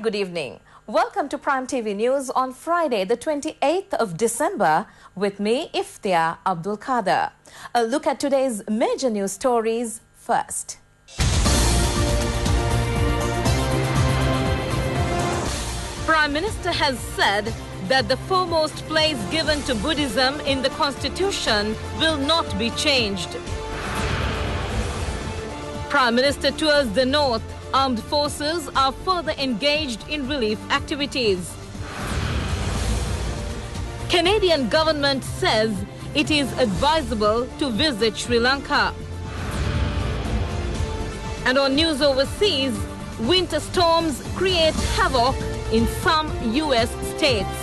good evening. Welcome to Prime TV News on Friday, the 28th of December, with me, Iftia Abdul Kader. A look at today's major news stories first. Prime Minister has said that the foremost place given to Buddhism in the Constitution will not be changed. Prime Minister tours the North. Armed forces are further engaged in relief activities. Canadian government says it is advisable to visit Sri Lanka. And on news overseas, winter storms create havoc in some U.S. states.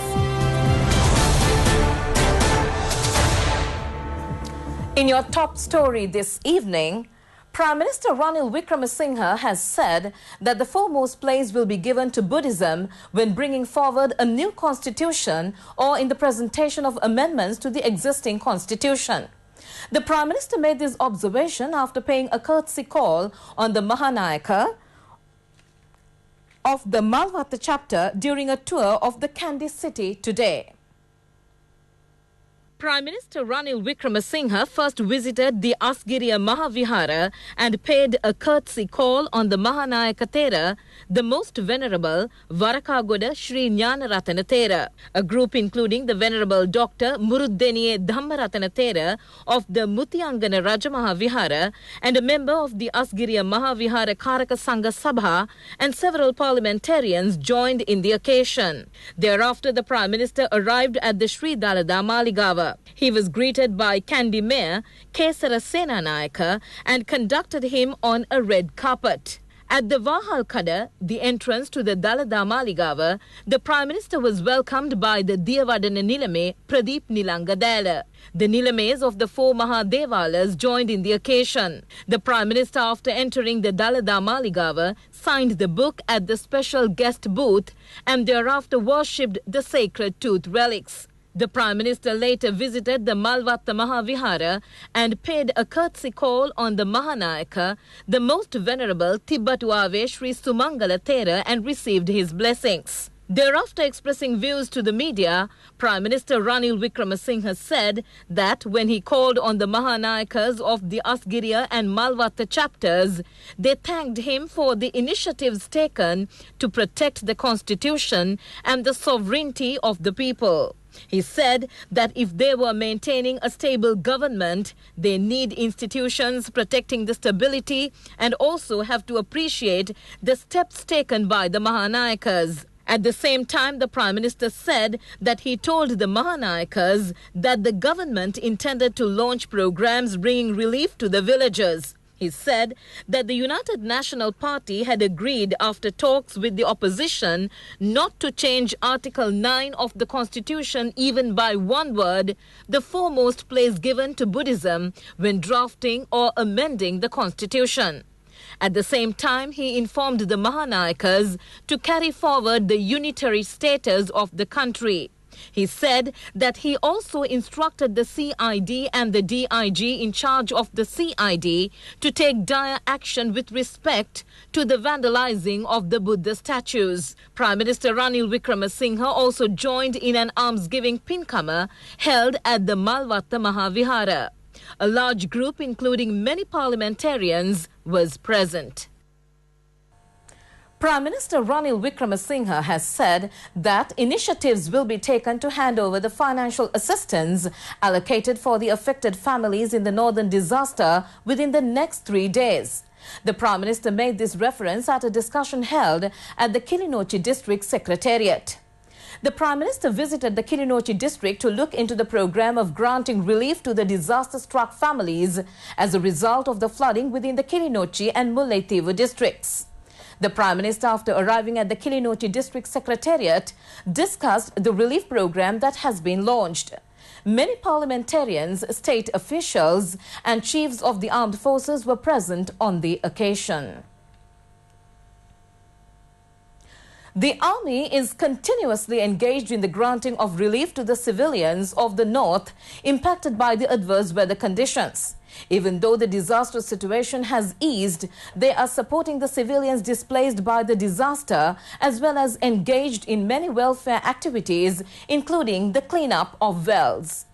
In your top story this evening, Prime Minister Ranil Wickremesinghe has said that the foremost place will be given to Buddhism when bringing forward a new constitution or in the presentation of amendments to the existing constitution. The Prime Minister made this observation after paying a courtesy call on the Mahanayaka of the Malvatta chapter during a tour of the Kandy city today. Prime Minister Ranil Wickremesinghe first visited the Asgiriya Mahavihara and paid a courtesy call on the Mahanayaka Thera, the most venerable Varakagoda Sri Jnanaratana Thera. A group including the Venerable Dr. Muruddeniye Dhammaratana Thera of the Mutiyangana Rajamahavihara and a member of the Asgiriya Mahavihara Karaka Sangha Sabha and several parliamentarians joined in the occasion. Thereafter, the Prime Minister arrived at the Sri Dalada Maligawa. He was greeted by Kandy Mayor Kesara Senanayaka and conducted him on a red carpet. At the Vahalkada, the entrance to the Dalada Maligawa, the Prime Minister was welcomed by the Diyavadana Nilame Pradeep Nilangadala. The Nilames of the four Mahadevalas joined in the occasion. The Prime Minister, after entering the Dalada Maligawa, signed the book at the special guest booth and thereafter worshipped the sacred tooth relics. The Prime Minister later visited the Malvatta Mahavihara and paid a courtesy call on the Mahanayaka, the most venerable Tibbatuave Sri Sumangala Thera, and received his blessings. Thereafter, expressing views to the media, Prime Minister Ranil Wickremesinghe said that when he called on the Mahanayakas of the Asgiriya and Malvatta chapters, they thanked him for the initiatives taken to protect the constitution and the sovereignty of the people. He said that if they were maintaining a stable government, they need institutions protecting the stability and also have to appreciate the steps taken by the Mahanayakas. At the same time, the Prime Minister said that he told the Mahanayakas that the government intended to launch programs bringing relief to the villagers. He said that the United National Party had agreed after talks with the opposition not to change Article 9 of the Constitution even by one word, the foremost place given to Buddhism when drafting or amending the Constitution. At the same time, he informed the Mahanayakas to carry forward the unitary status of the country. He said that he also instructed the CID and the DIG in charge of the CID to take dire action with respect to the vandalizing of the Buddha statues. Prime Minister Ranil Wickremesinghe also joined in an almsgiving pinkama held at the Malvatta Mahavihara. A large group, including many parliamentarians, was present. Prime Minister Ranil Wickremesinghe has said that initiatives will be taken to hand over the financial assistance allocated for the affected families in the northern disaster within the next 3 days. The Prime Minister made this reference at a discussion held at the Kilinochchi District Secretariat. The Prime Minister visited the Kilinochchi district to look into the program of granting relief to the disaster-struck families as a result of the flooding within the Kilinochchi and Mullaitivu districts. The Prime Minister, after arriving at the Kilinochchi District Secretariat, discussed the relief program that has been launched. Many parliamentarians, state officials and chiefs of the armed forces were present on the occasion. The army is continuously engaged in the granting of relief to the civilians of the north impacted by the adverse weather conditions. Even though the disaster situation has eased, they are supporting the civilians displaced by the disaster as well as engaged in many welfare activities, including the cleanup of wells.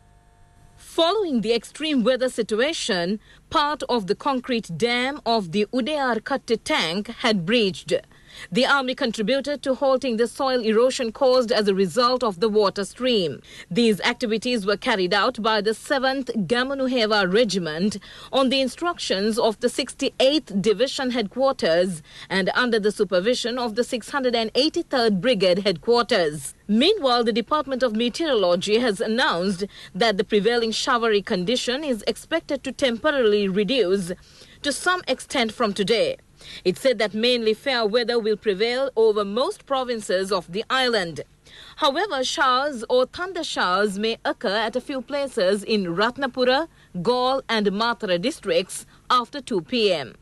Following the extreme weather situation, part of the concrete dam of the Udayar Katte tank had breached. The army contributed to halting the soil erosion caused as a result of the water stream. These activities were carried out by the 7th Gamanuheva Regiment on the instructions of the 68th Division Headquarters and under the supervision of the 683rd Brigade Headquarters. Meanwhile, the Department of Meteorology has announced that the prevailing showery condition is expected to temporarily reduce to some extent from today. It said that mainly fair weather will prevail over most provinces of the island. However, showers or thunder showers may occur at a few places in Ratnapura, Gaul and Matra districts after 2 p.m.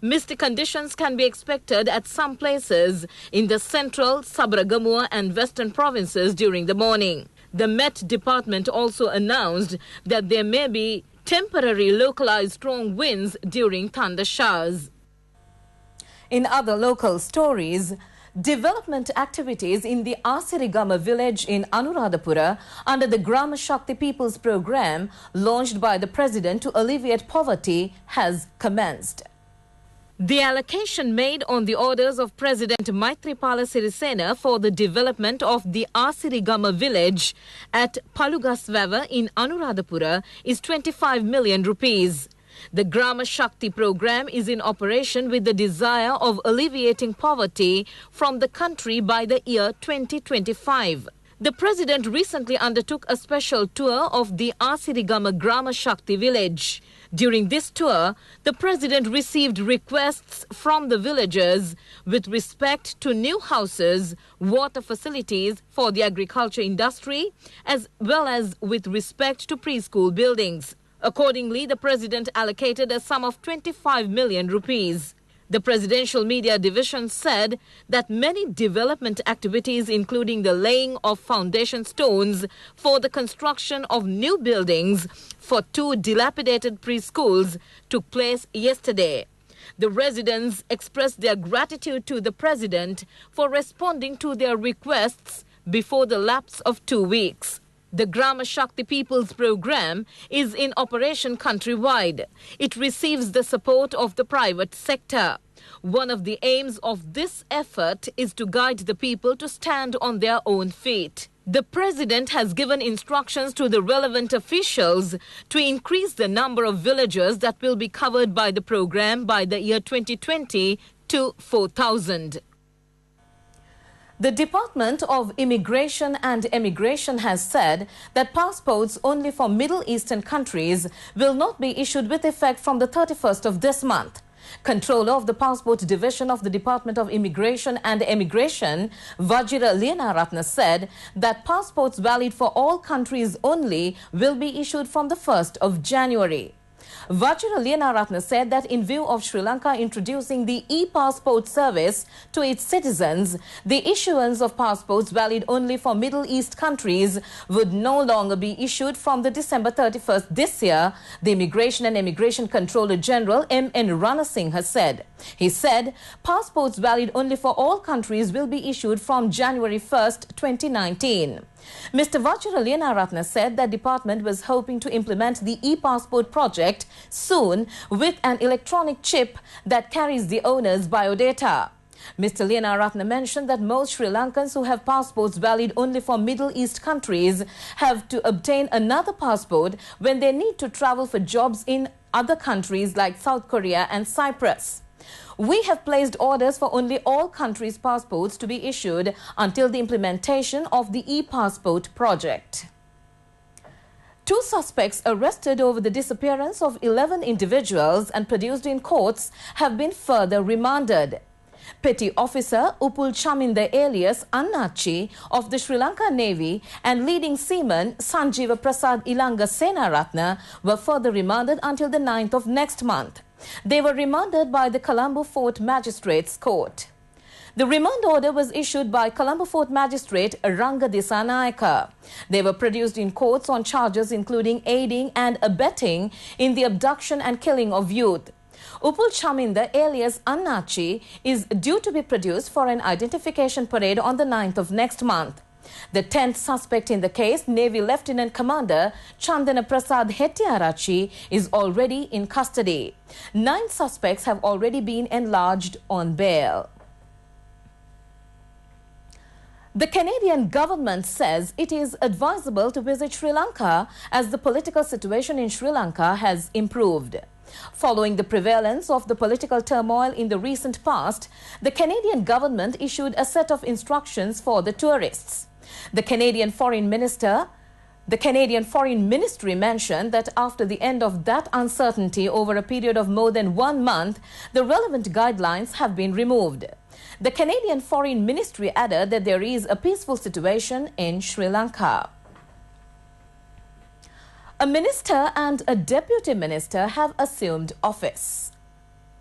Misty conditions can be expected at some places in the central, Sabragamua and western provinces during the morning. The Met Department also announced that there may be temporary localized strong winds during thunder showers. In other local stories, development activities in the Asirigama village in Anuradhapura under the Grama Shakti People's Program launched by the President to alleviate poverty has commenced. The allocation made on the orders of President Maithripala Sirisena for the development of the Asirigama village at Palugaswava in Anuradhapura is 25 million rupees. The Grama Shakti program is in operation with the desire of alleviating poverty from the country by the year 2025. The President recently undertook a special tour of the Asirigama Grama Shakti village. During this tour, the President received requests from the villagers with respect to new houses, water facilities for the agriculture industry, as well as with respect to preschool buildings. Accordingly, the President allocated a sum of 25 million rupees. The Presidential Media Division said that many development activities, including the laying of foundation stones for the construction of new buildings for 2 dilapidated preschools, took place yesterday. The residents expressed their gratitude to the President for responding to their requests before the lapse of 2 weeks. The Grama Shakti People's Program is in operation countrywide. It receives the support of the private sector. One of the aims of this effort is to guide the people to stand on their own feet. The President has given instructions to the relevant officials to increase the number of villagers that will be covered by the program by the year 2020 to 4,000. The Department of Immigration and Emigration has said that passports only for Middle Eastern countries will not be issued with effect from the 31st of this month. Controller of the Passport Division of the Department of Immigration and Emigration, Vajira Lienaratne, said that passports valid for all countries only will be issued from the 1st of January. Vajira Lienaratne said that in view of Sri Lanka introducing the e-passport service to its citizens, the issuance of passports valid only for Middle East countries would no longer be issued from the December 31st this year, the Immigration and Emigration Controller General M.N. Ranasinghe said. He said passports valid only for all countries will be issued from January 1st, 2019. Mr. Vajira Lienaratne said that department was hoping to implement the e-passport project soon with an electronic chip that carries the owner's biodata. Mr. Lienaratne mentioned that most Sri Lankans who have passports valid only for Middle East countries have to obtain another passport when they need to travel for jobs in other countries like South Korea and Cyprus. We have placed orders for only all countries' passports to be issued until the implementation of the e-passport project. 2 suspects arrested over the disappearance of 11 individuals and produced in courts have been further remanded. Petty Officer Upul Chaminde alias Annachi of the Sri Lanka Navy and leading seaman Sanjeeva Prasad Ilanga Senaratne were further remanded until the 9th of next month. They were remanded by the Colombo Fort Magistrates Court. The remand order was issued by Colombo Fort Magistrate Ranga Disanayaka. They were produced in courts on charges including aiding and abetting in the abduction and killing of youth. Upul Chaminda alias Annachi is due to be produced for an identification parade on the 9th of next month. The 10th suspect in the case, Navy Lieutenant Commander Chandana Prasad Hettiarachi, is already in custody. 9 suspects have already been enlarged on bail. The Canadian government says it is advisable to visit Sri Lanka as the political situation in Sri Lanka has improved. Following the prevalence of the political turmoil in the recent past, the Canadian government issued a set of instructions for the tourists. The Canadian Foreign Ministry mentioned that after the end of that uncertainty over a period of more than 1 month, the relevant guidelines have been removed. The Canadian Foreign Ministry added that there is a peaceful situation in Sri Lanka. A minister and a deputy minister have assumed office.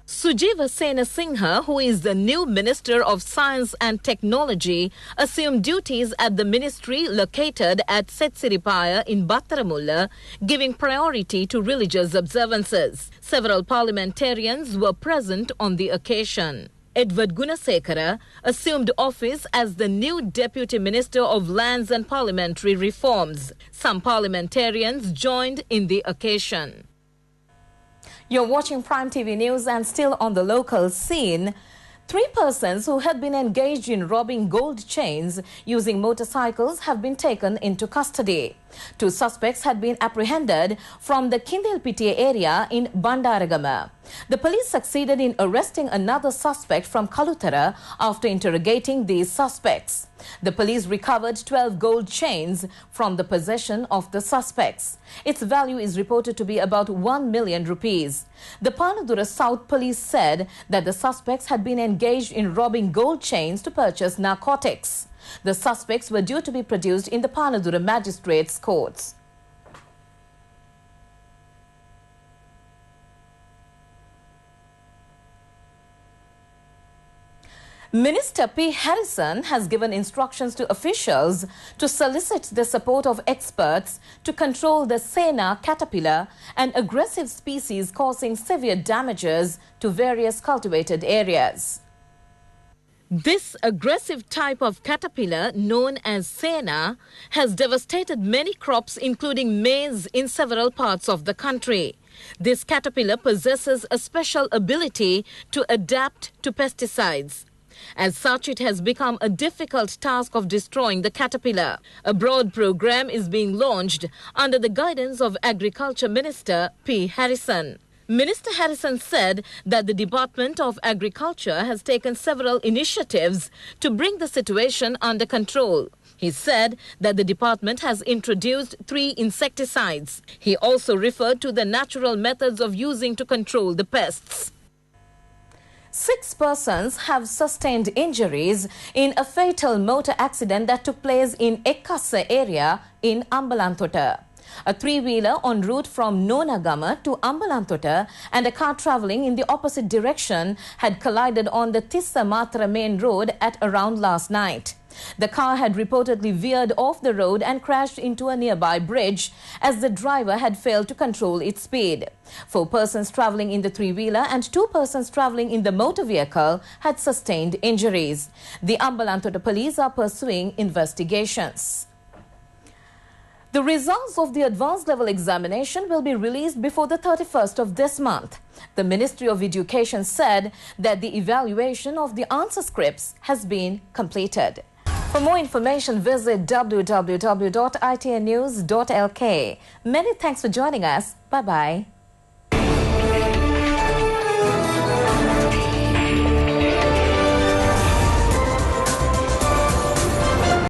Sujiva Senasinghe, who is the new Minister of Science and Technology, assumed duties at the ministry located at Setsiripaya in Battaramulla, giving priority to religious observances. Several parliamentarians were present on the occasion. Edward Gunasekara assumed office as the new Deputy Minister of Lands and Parliamentary Reforms. Some parliamentarians joined in the occasion. You're watching Prime TV News, and still on the local scene, 3 persons who had been engaged in robbing gold chains using motorcycles have been taken into custody. 2 suspects had been apprehended from the Kindelpitiya area in Bandaragama. The police succeeded in arresting another suspect from Kalutara after interrogating these suspects. The police recovered 12 gold chains from the possession of the suspects. Its value is reported to be about 1 million rupees. The Panadura South police said that the suspects had been engaged in robbing gold chains to purchase narcotics. The suspects were due to be produced in the Panadura magistrates' courts. Minister P. Harrison has given instructions to officials to solicit the support of experts to control the Sena caterpillar, an aggressive species causing severe damages to various cultivated areas. This aggressive type of caterpillar, known as Sena, has devastated many crops including maize in several parts of the country. This caterpillar possesses a special ability to adapt to pesticides. As such, it has become a difficult task of destroying the caterpillar. A broad program is being launched under the guidance of Agriculture Minister P. Harrison. Minister Harrison said that the Department of Agriculture has taken several initiatives to bring the situation under control. He said that the department has introduced 3 insecticides. He also referred to the natural methods of using to control the pests. 6 persons have sustained injuries in a fatal motor accident that took place in Ekkassa area in Ambalantota. A 3-wheeler en route from Nonagama to Ambalantota and a car travelling in the opposite direction had collided on the Tissa Matra main road at around last night. The car had reportedly veered off the road and crashed into a nearby bridge as the driver had failed to control its speed. 4 persons travelling in the 3-wheeler and 2 persons travelling in the motor vehicle had sustained injuries. The Ambalantota police are pursuing investigations. The results of the advanced level examination will be released before the 31st of this month. The Ministry of Education said that the evaluation of the answer scripts has been completed. For more information, visit www.itnnews.lk. Many thanks for joining us. Bye-bye.